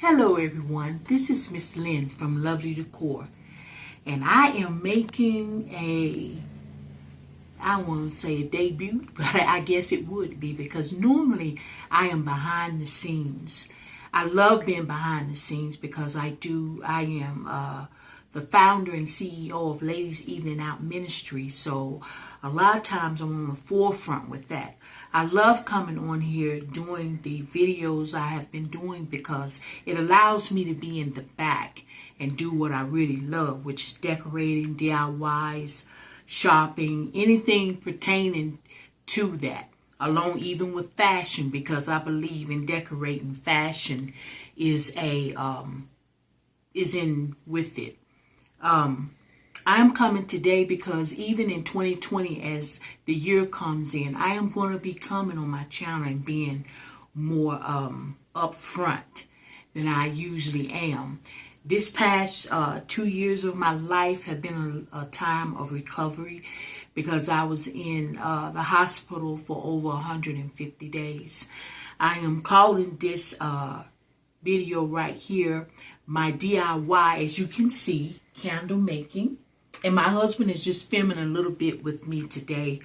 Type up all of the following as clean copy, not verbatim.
Hello everyone, this is Miss Lynn from Lovely Decor, and I am making I won't say a debut, but I guess it would be because normally I am behind the scenes. I love being behind the scenes because I am the founder and CEO of Ladies Evening Out Ministry, so a lot of times I'm on the forefront with that. I love coming on here doing the videos I have been doing because it allows me to be in the back and do what I really love, which is decorating, DIYs, shopping, anything pertaining to that, along even with fashion, because I believe in decorating. Fashion is in with it. I'm coming today because even in 2020, as the year comes in, I am going to be coming on my channel and being more upfront than I usually am. This past 2 years of my life have been a time of recovery because I was in the hospital for over 150 days. I am calling this video right here my DIY, as you can see, candle making. And my husband is just filming a little bit with me today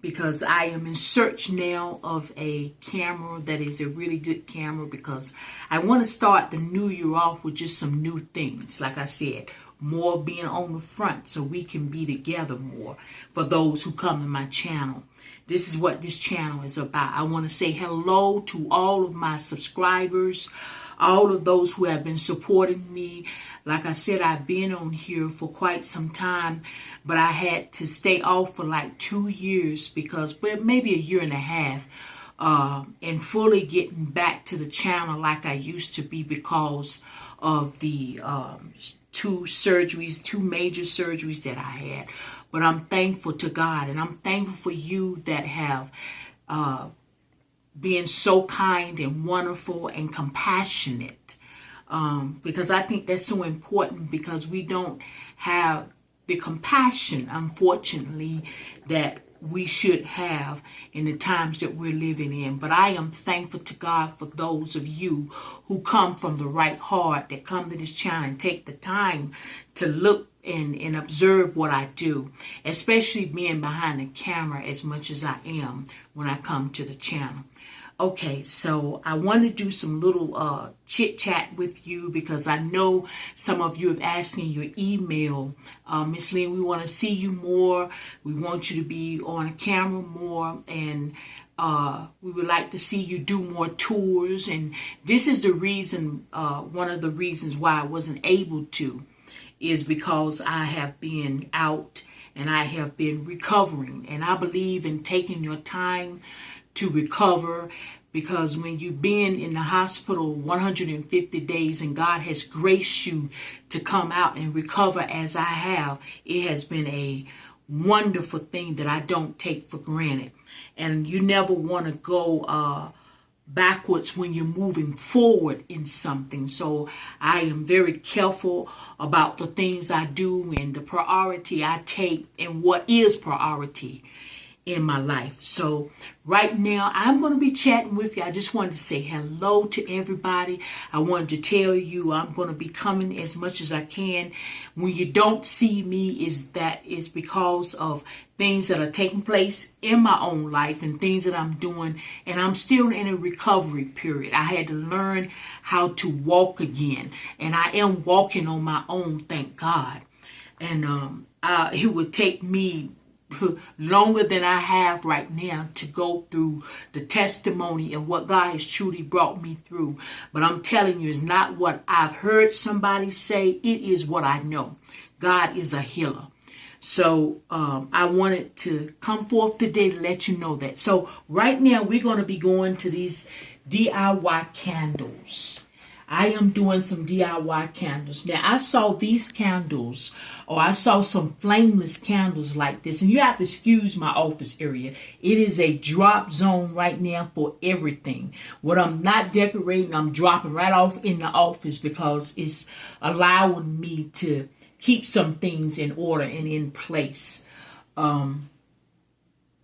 because I am in search now of a camera that is a really good camera because I want to start the new year off with just some new things. Like I said, more being on the front so we can be together more for those who come to my channel. This is what this channel is about. I want to say hello to all of my subscribers, all of those who have been supporting me. Like I said, I've been on here for quite some time, but I had to stay off for like 2 years because, well, maybe a year and a half, and fully getting back to the channel like I used to be because of the two major surgeries that I had. But I'm thankful to God, and I'm thankful for you that have been so kind and wonderful and compassionate. Because I think that's so important because we don't have the compassion, unfortunately, that we should have in the times that we're living in. But I am thankful to God for those of you who come from the right heart, that come to this channel and take the time to look and observe what I do, especially being behind the camera as much as I am when I come to the channel. Okay, so I want to do some little chit chat with you because I know some of you have asked me in your email, Miss Lynn, we want to see you more. We want you to be on camera more, and we would like to see you do more tours. And this is the reason, one of the reasons why I wasn't able to, is because I have been out and I have been recovering. And I believe in taking your time to recover, because when you've been in the hospital 150 days and God has graced you to come out and recover as I have, it has been a wonderful thing that I don't take for granted. And you never want to go backwards when you're moving forward in something. So I am very careful about the things I do and the priority I take and what is priority in my life. So right now I'm going to be chatting with you. I just wanted to say hello to everybody. I wanted to tell you I'm going to be coming as much as I can. When you don't see me, is because of things that are taking place in my own life and things that I'm doing, and I'm still in a recovery period. I had to learn how to walk again, and I am walking on my own, thank God. And it would take me longer than I have right now to go through the testimony of what God has truly brought me through. But I'm telling you, it's not what I've heard somebody say. It is what I know. God is a healer. So I wanted to come forth today to let you know that. So right now we're going to be going to these DIY candles. I am doing some DIY candles. Now, I saw these candles, or I saw some flameless candles like this. And you have to excuse my office area. It is a drop zone right now for everything. What I'm not decorating, I'm dropping right off in the office because it's allowing me to keep some things in order and in place.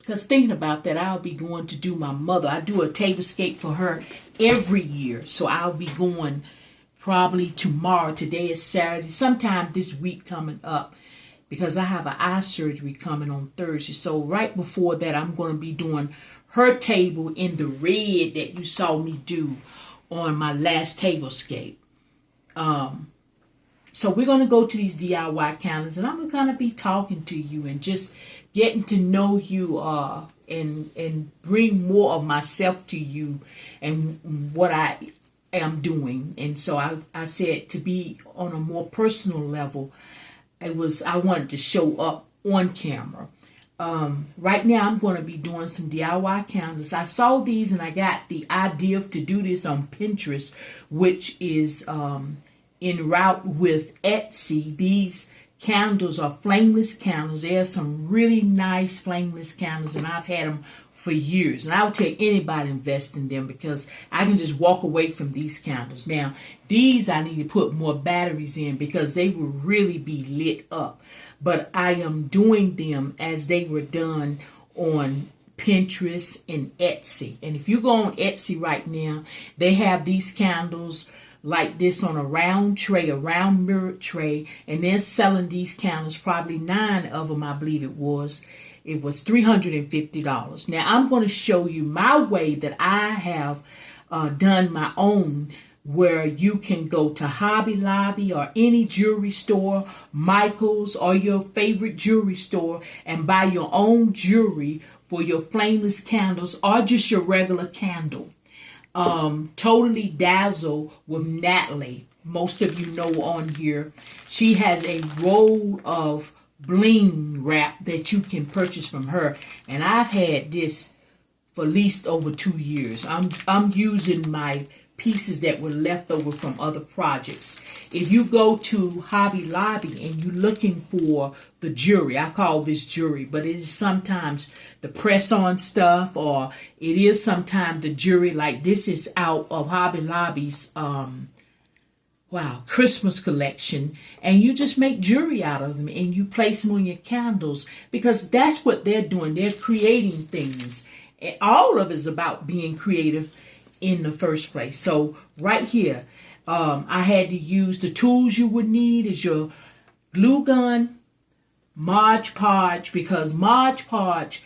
Because thinking about that, I'll be going to do my mother. I do a tablescape for her every year. So I'll be going probably tomorrow. Today is Saturday. Sometime this week coming up, because I have an eye surgery coming on Thursday. So right before that, I'm going to be doing her table in the red that you saw me do on my last tablescape. So we're going to go to these DIY calendars, and I'm going to be talking to you and just getting to know you and bring more of myself to you and what I am doing. And so I said, to be on a more personal level, I wanted to show up on camera. Right now I'm going to be doing some DIY calendars. I saw these and I got the idea to do this on Pinterest, which is in route with Etsy. These candles are flameless candles. There are some really nice flameless candles, and I've had them for years. And I would tell anybody invest in them, because I can just walk away from these candles. Now, these I need to put more batteries in because they will really be lit up. But I am doing them as they were done on Pinterest and Etsy. And if you go on Etsy right now, they have these candles like this on a round tray, a round mirrored tray, and they're selling these candles, probably 9 of them, I believe it was $350. Now I'm going to show you my way that I have done my own, where you can go to Hobby Lobby or any jewelry store, Michael's or your favorite jewelry store, and buy your own jewelry for your flameless candles or just your regular candle. Totally Dazzle with Natalie. Most of you know on here. She has a roll of bling wrap that you can purchase from her. And I've had this for at least over 2 years. I'm using my pieces that were left over from other projects. If you go to Hobby Lobby and you're looking for the jewelry, I call this jewelry, but it is sometimes the press-on stuff, or it is sometimes the jewelry. Like this is out of Hobby Lobby's Christmas collection, and you just make jewelry out of them and you place them on your candles, because that's what they're doing. They're creating things. And all of it is about being creative in the first place. So right here, I had to use the tools you would need is your glue gun, Mod Podge, because Mod Podge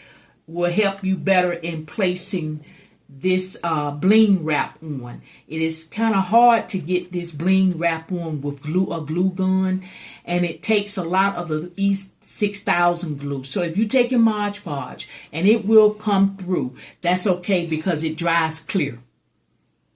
will help you better in placing this bling wrap on. It is kind of hard to get this bling wrap on with a glue gun, and it takes a lot of the E6000 glue. So if you take your Mod Podge, and it will come through, that's okay, because it dries clear.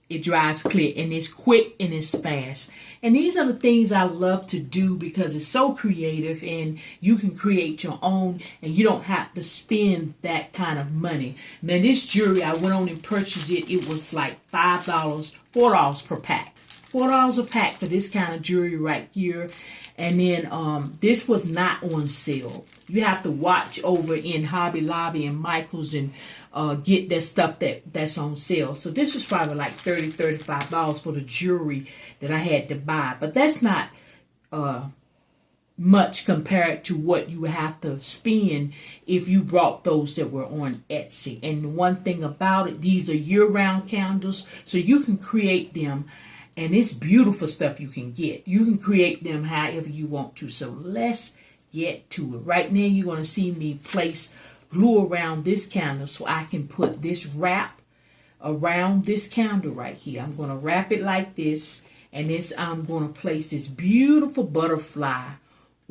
It dries clear, and it's quick and it's fast. And these are the things I love to do because it's so creative, and you can create your own and you don't have to spend that kind of money. Now this jewelry, I went on and purchased it. It was like $5, $4 per pack. $4 a pack for this kind of jewelry right here. And then this was not on sale. You have to watch over in Hobby Lobby and Michael's and get that stuff that's on sale. So this was probably like $30, $35 for the jewelry that I had to buy. But that's not much compared to what you would have to spend if you brought those that were on Etsy. And one thing about it, these are year-round candles, so you can create them. And it's beautiful stuff you can get. You can create them however you want to. So let's get to it. Right now you're going to see me place glue around this candle so I can put this wrap around this candle right here. I'm going to wrap it like this. And I'm going to place this beautiful butterfly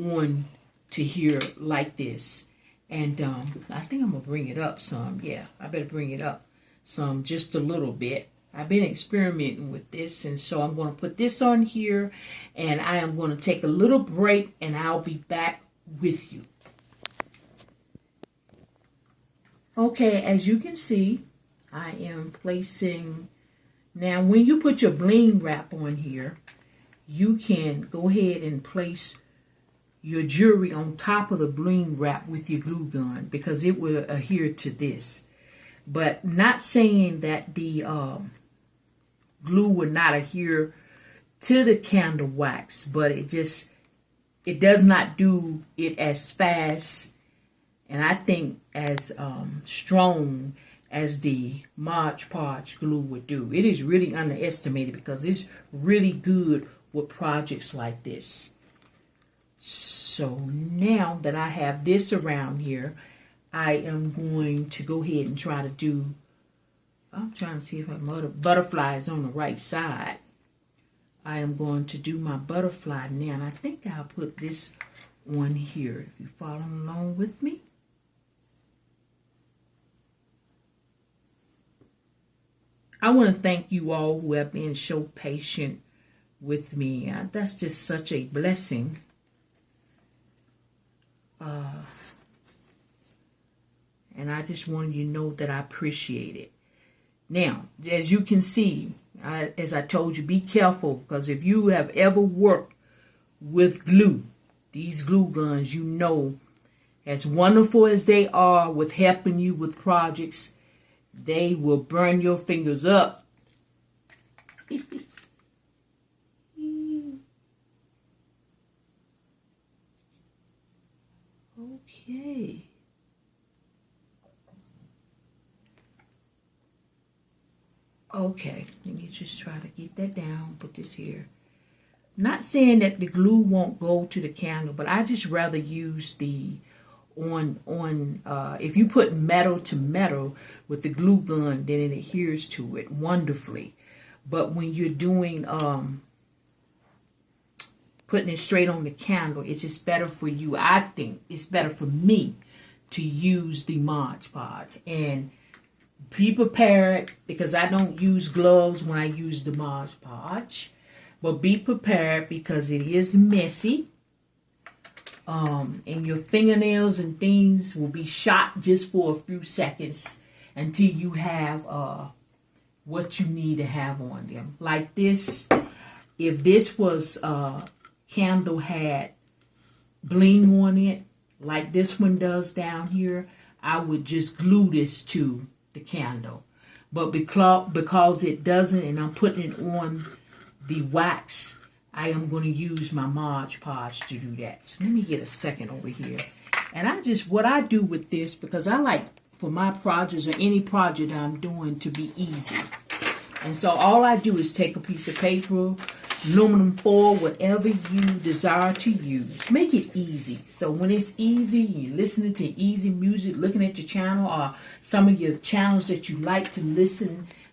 on to here like this. And I think I'm going to bring it up some. Yeah, I better bring it up some, just a little bit. I've been experimenting with this, and so I'm going to put this on here, and I am going to take a little break, and I'll be back with you. Okay, as you can see, I am placing, now when you put your bling wrap on here, you can go ahead and place your jewelry on top of the bling wrap with your glue gun, because it will adhere to this. But not saying that the glue would not adhere to the candle wax, but it does not do it as fast, and I think as strong as the Mod Podge glue would do. It is really underestimated because it's really good with projects like this. So now that I have this around here, I am going to go ahead and try to do, I'm trying to see if my butterfly is on the right side. I am going to do my butterfly now, and I think I'll put this on here if you're following along with me. I want to thank you all who have been so patient with me. That's just such a blessing. And I just wanted you to know that I appreciate it. Now, as you can see, as I told you, be careful, because if you have ever worked with glue, these glue guns, you know, as wonderful as they are with helping you with projects, they will burn your fingers up. Okay. Okay, let me just try to get that down, put this here. Not saying that the glue won't go to the candle, but I just rather use the if you put metal to metal with the glue gun, then it adheres to it wonderfully. But when you're doing putting it straight on the candle, it's just better for you. I think it's better for me to use the Mod Podge. And be prepared, because I don't use gloves when I use the Mod Podge. But be prepared, because it is messy. And your fingernails and things will be shot just for a few seconds until you have what you need to have on them. Like this, if this was candle had bling on it, like this one does down here, I would just glue this to the candle. But because it doesn't, and I'm putting it on the wax, I am going to use my Mod Podge to do that. So let me get a second over here. And what I do with this, because I like for my projects or any project I'm doing to be easy. And so all I do is take a piece of paper, aluminum foil, whatever you desire to use. Make it easy. So when it's easy, you're listening to easy music, looking at your channel, or some of your channels that you like to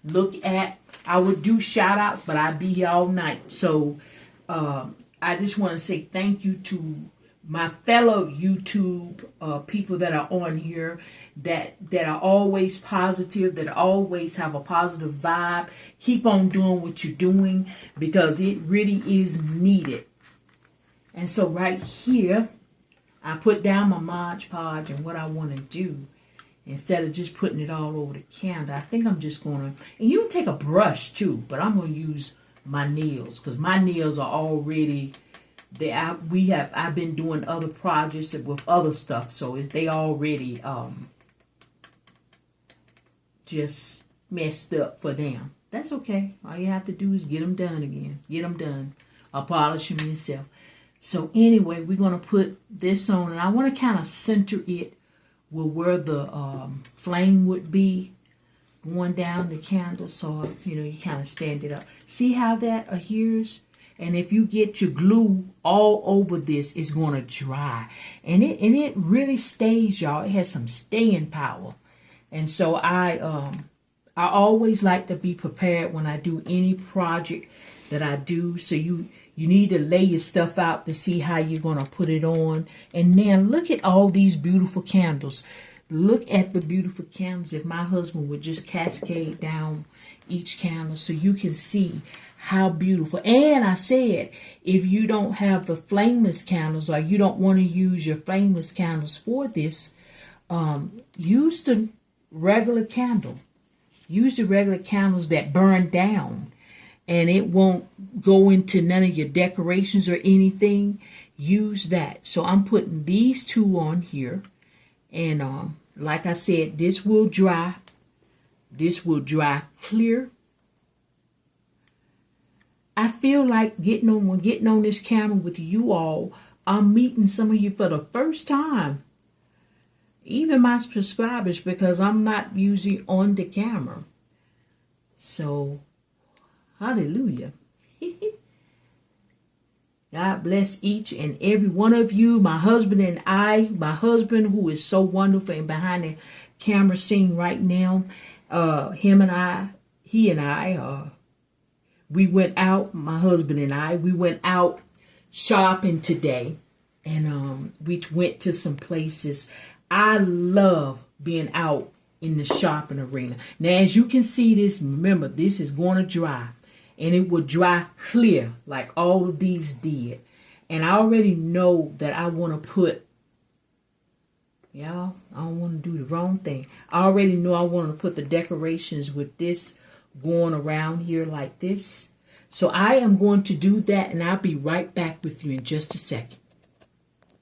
look at. I would do shout outs, but I'd be here all night. So I just want to say thank you to my fellow YouTube people that are on here, that are always positive, that always have a positive vibe. Keep on doing what you're doing, because it really is needed. And so right here, I put down my Mod Podge, and what I want to do, instead of just putting it all over the candle, I think I'm just going to, and you can take a brush too, but I'm going to use my nails, because my nails are already, I've been doing other projects with other stuff, so they already just messed up for them. That's okay. All you have to do is get them done again. Get them done. Or polish them yourself. So anyway, we're going to put this on, and I want to kind of center it where the flame would be going down the candle, so you kind of stand it up. See how that adheres? And if you get your glue all over this, it's going to dry. And it really stays, y'all. It has some staying power. And so I always like to be prepared when I do any project that I do. So you need to lay your stuff out to see how you're going to put it on. And then look at all these beautiful candles. Look at the beautiful candles. If my husband would just cascade down each candle so you can see how beautiful. And I said, if you don't have the flameless candles, or you don't want to use your flameless candles for this, use the regular candle. Use the regular candles that burn down, and it won't go into none of your decorations or anything. Use that. So I'm putting these two on here, and like I said, this will dry. This will dry clear. I feel like getting on this camera with you all, I'm meeting some of you for the first time. even my subscribers, because I'm not usually on the camera. So, hallelujah. God bless each and every one of you. My husband and I, my husband who is so wonderful and behind the camera scene right now, he and I, we went out, my husband and I, we went out shopping today, and we went to some places. I love being out in the shopping arena. Now, as you can see this, remember, this is going to dry. And it will dry clear like all of these did. And I already know that I want to put, y'all, I don't want to do the wrong thing. I already know I want to put the decorations with this going around here like this. So I am going to do that, and I'll be right back with you in just a second.